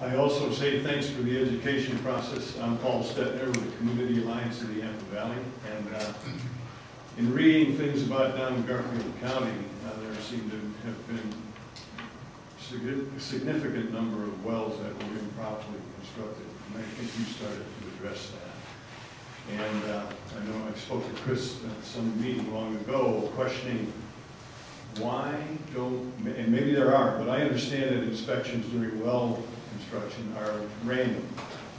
I also say thanks for the education process. I'm Paul Stettner with the Community Alliance of the Yampa Valley, and in reading things about down in Garfield County, there seem to have been a significant number of wells that were improperly constructed, and I think you started to address that. And I know I spoke to Chris at some meeting long ago questioning why don't, and maybe there are, but I understand that inspections during well construction are random.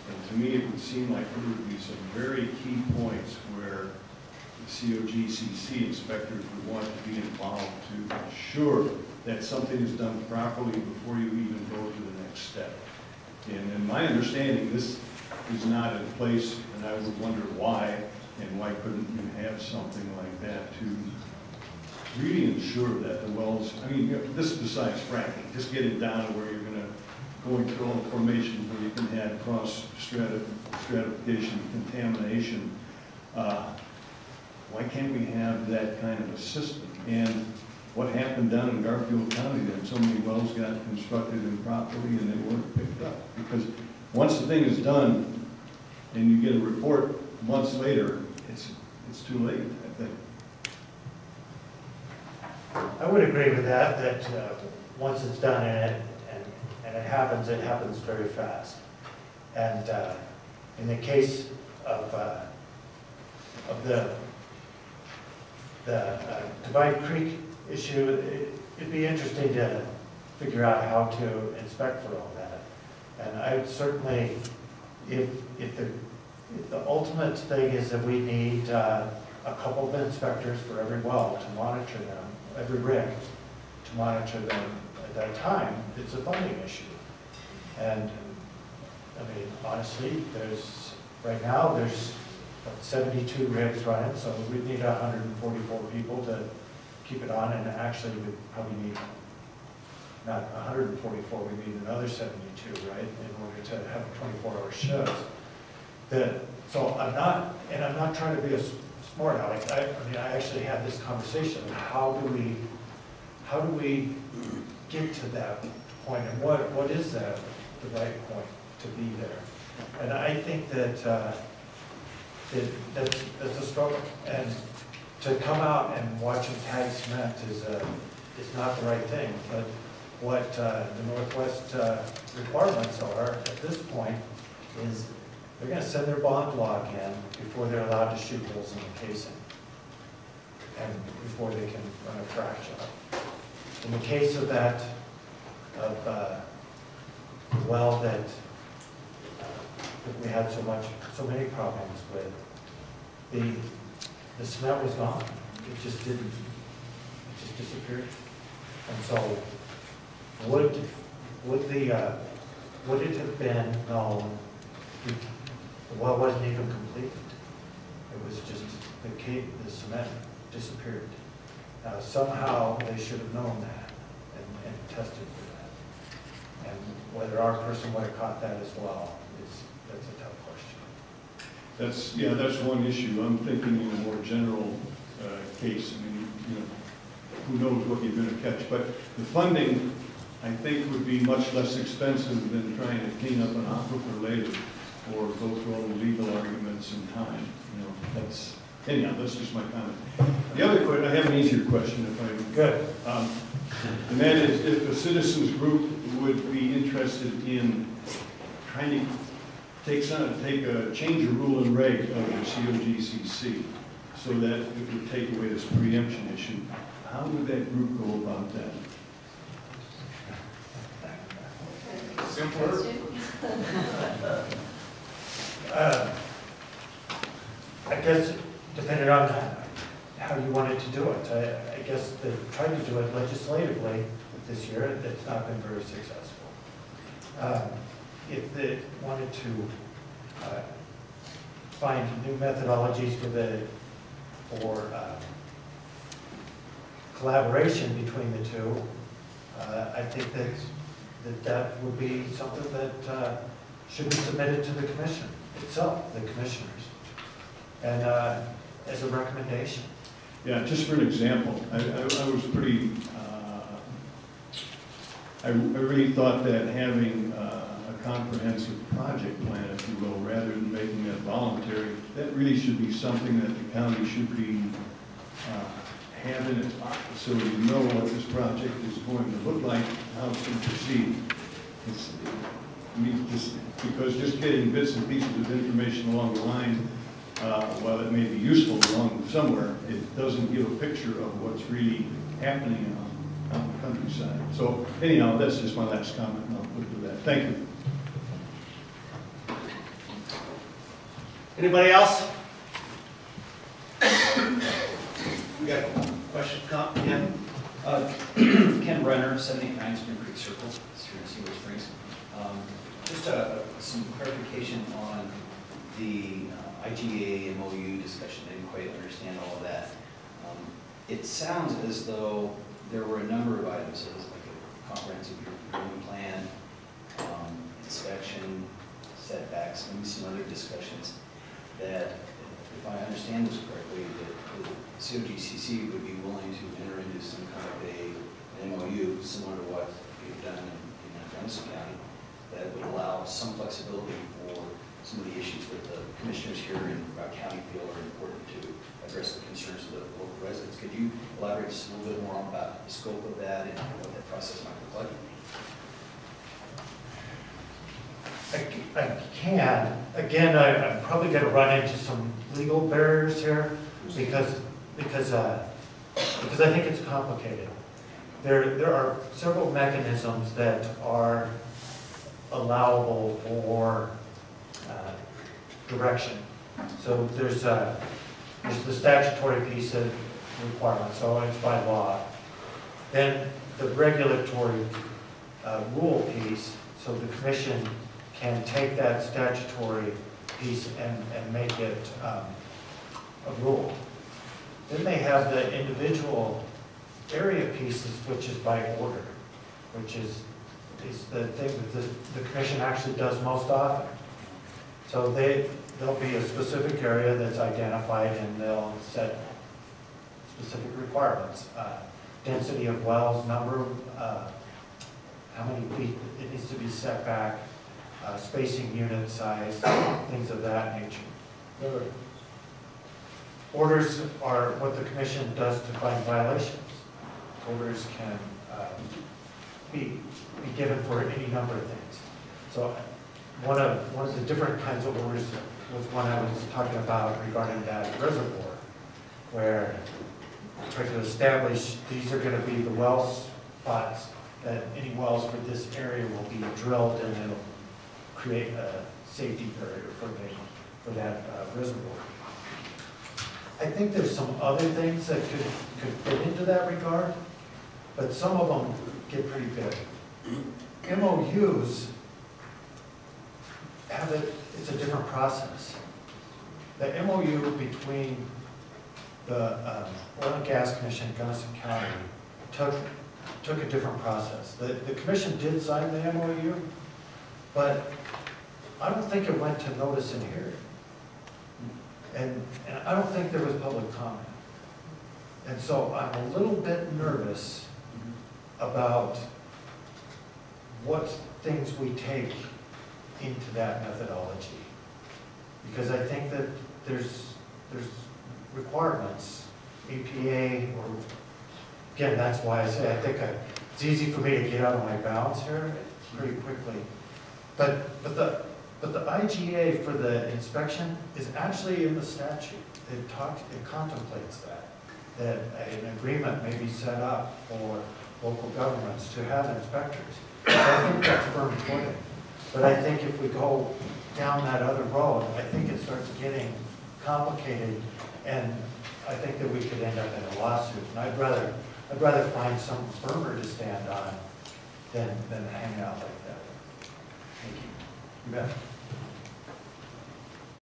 And to me, it would seem like there would be some very key points where the COGCC inspectors would want to be involved to ensure that something is done properly before you even go to the next step. And in my understanding, this is not in place, and I would wonder why, and why couldn't you have something like that to really ensure that the wells, I mean, this is besides fracking, just get it down to where you're going to go into all the formations where you can have cross stratification, contamination. Why can't we have that kind of a system? And what happened down in Garfield County that so many wells got constructed improperly and they weren't picked up? Because once the thing is done and you get a report months later, it's too late, I think. I would agree with that, once it's done and it happens very fast. And in the case of the Divide Creek issue, it'd be interesting to figure out how to inspect for all that. And I would certainly, if the ultimate thing is that we need a couple of inspectors for every well to monitor them, every rig to monitor them at that time, it's a funding issue. And I mean, honestly, right now there's 72 rigs running, so we need 144 people to keep it on, and actually we probably need not 144, we need another 72, right, in order to have 24-hour shifts. So I'm not trying to be a smart aleck. I mean, I actually had this conversation. How do we get to that point, and what is the right point to be there? And I think that's a struggle. And to come out and watch them tag cement is not the right thing. But what the Northwest requirements are at this point is they're going to send their bond log in before they're allowed to shoot holes in the casing, and before they can run a frac job. In the case of the well that we had so many problems with, the cement was gone. It just disappeared. And so would it have been known if the well wasn't even completed? It was just the cement disappeared. Now somehow they should have known that and tested for that. And whether our person would have caught that as well, that's a tough question. That's one issue. I'm thinking in a more general case. I mean, who knows what you're going to catch, but the funding, I think, would be much less expensive than trying to clean up an aquifer later or go through all the legal arguments and time. Anyhow, that's just my comment. The other question, I have an easier question if I good. And that is, if a citizens group would be interested in trying to change a rule and reg of the COGCC so that it would take away this preemption issue, how would that group go about that? Simpler. I guess depending on how you wanted to do it. I guess they tried to do it legislatively this year. It's not been very successful. If they wanted to find new methodologies for collaboration between the two, I think that would be something that should be submitted to the commission itself, the commissioners, and as a recommendation. Yeah, just for an example, I was pretty, I really thought that having a a comprehensive project plan, if you will, rather than making that voluntary. That really should be something that the county should be, have in its pocket, so you know what this project is going to look like, how it's going to proceed. Because just getting bits and pieces of information along the line, while it may be useful along somewhere, it doesn't give a picture of what's really happening on the countryside. So anyhow, that's just my last comment, and I'll put it to that. Thank you. Anybody else? We got a question, Ken? Ken Brenner, 789 Spring Creek Circle, here in Seaway Springs. Just some clarification on the IGA MOU discussion. I didn't quite understand all of that. It sounds as though there were a number of items, it was like a comprehensive urban plan, inspection, setbacks, maybe some other discussions that, if I understand this correctly, that the COGCC would be willing to enter into some kind of an MOU similar to what we've done in Johnson County that would allow some flexibility for some of the issues that the commissioners here in Rock County feel are important to address the concerns of the local residents. Could you elaborate just a little bit more about the scope of that and what that process might look like? I can. Again, I'm probably going to run into some legal barriers here because I think it's complicated. There are several mechanisms that are allowable for direction. So there's the statutory piece of requirement, so it's by law. Then the regulatory rule piece, so the commission can take that statutory piece and make it a rule. Then they have the individual area pieces, which is by order, which is the thing that the commission actually does most often. So there'll be a specific area that's identified and they'll set specific requirements. Density of wells, number, how many feet it needs to be set back, spacing unit size, things of that nature. Orders are what the commission does to find violations. Orders can be given for any number of things. So one of the different kinds of orders was one I was talking about regarding that reservoir, where try to establish these are going to be the well spots, that any wells for this area will be drilled and it'll create a safety barrier for that reservoir. I think there's some other things that could fit into that regard, but some of them get pretty big. MOUs it's a different process. The MOU between the Oil and Gas Commission in Gunnison County took a different process. The commission did sign the MOU, but I don't think it went to notice and hearing. And I don't think there was public comment. And so I'm a little bit nervous about what things we take into that methodology. Because I think that there's requirements, EPA, or again, that's why I say I think it's easy for me to get out of my bounds here pretty quickly. But the IGA for the inspection is actually in the statute. It contemplates that an agreement may be set up for local governments to have inspectors. So I think that's firm footing. But I think if we go down that other road, I think it starts getting complicated, and I think that we could end up in a lawsuit. And I'd rather find some firmer to stand on than hang out like that. Thank you. You bet.